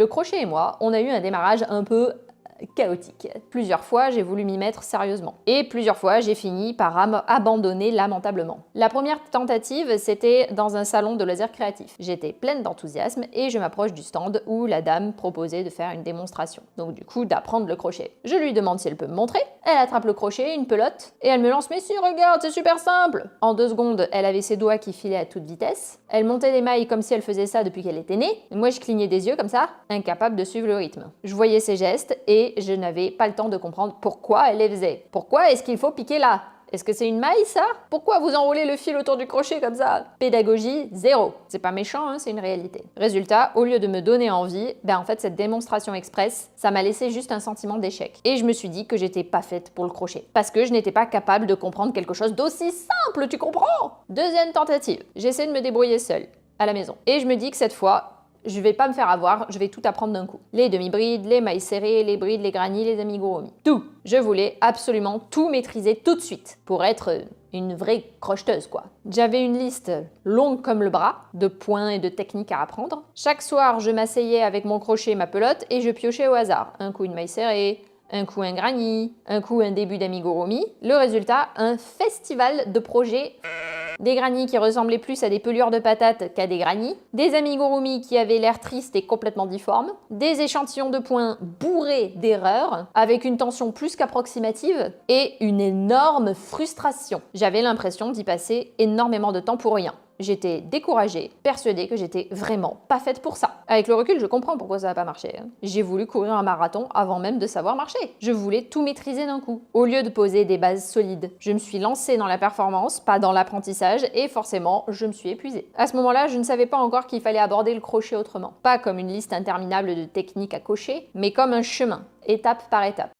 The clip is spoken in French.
Le crochet et moi, on a eu un démarrage un peu chaotique. Plusieurs fois, j'ai voulu m'y mettre sérieusement. Et plusieurs fois, j'ai fini par abandonner lamentablement. La première tentative, c'était dans un salon de loisirs créatifs. J'étais pleine d'enthousiasme et je m'approche du stand où la dame proposait de faire une démonstration. Donc du coup, d'apprendre le crochet. Je lui demande si elle peut me montrer. Elle attrape le crochet, une pelote, et elle me lance « Mais si, regarde, c'est super simple !» En 2 secondes, elle avait ses doigts qui filaient à toute vitesse. Elle montait les mailles comme si elle faisait ça depuis qu'elle était née. Et moi, je clignais des yeux comme ça, incapable de suivre le rythme. Je voyais ses gestes et je n'avais pas le temps de comprendre pourquoi elle les faisait. Pourquoi est-ce qu'il faut piquer là? Est-ce que c'est une maille, ça? Pourquoi vous enroulez le fil autour du crochet comme ça? Pédagogie, zéro. C'est pas méchant, hein, c'est une réalité. Résultat, au lieu de me donner envie, en fait, cette démonstration express, ça m'a laissé juste un sentiment d'échec. Et je me suis dit que j'étais pas faite pour le crochet. Parce que je n'étais pas capable de comprendre quelque chose d'aussi simple, tu comprends? Deuxième tentative. J'essaie de me débrouiller seule, à la maison. Et je me dis que cette fois, je vais pas me faire avoir, je vais tout apprendre d'un coup. Les demi-brides, les mailles serrées, les brides, les granny, les amigurumi. Tout. Je voulais absolument tout maîtriser tout de suite pour être une vraie crocheteuse, quoi. J'avais une liste longue comme le bras de points et de techniques à apprendre. Chaque soir, je m'asseyais avec mon crochet et ma pelote et je piochais au hasard. Un coup une maille serrée, un coup un granny, un coup un début d'amigurumi. Le résultat, un festival de projets. Des granny qui ressemblaient plus à des pelures de patates qu'à des granny, des amigurumi qui avaient l'air tristes et complètement difformes, des échantillons de points bourrés d'erreurs, avec une tension plus qu'approximative, et une énorme frustration. J'avais l'impression d'y passer énormément de temps pour rien. J'étais découragée, persuadée que j'étais vraiment pas faite pour ça. Avec le recul, je comprends pourquoi ça n'a pas marché. J'ai voulu courir un marathon avant même de savoir marcher. Je voulais tout maîtriser d'un coup. Au lieu de poser des bases solides, je me suis lancée dans la performance, pas dans l'apprentissage, et forcément, je me suis épuisée. À ce moment-là, je ne savais pas encore qu'il fallait aborder le crochet autrement. Pas comme une liste interminable de techniques à cocher, mais comme un chemin, étape par étape.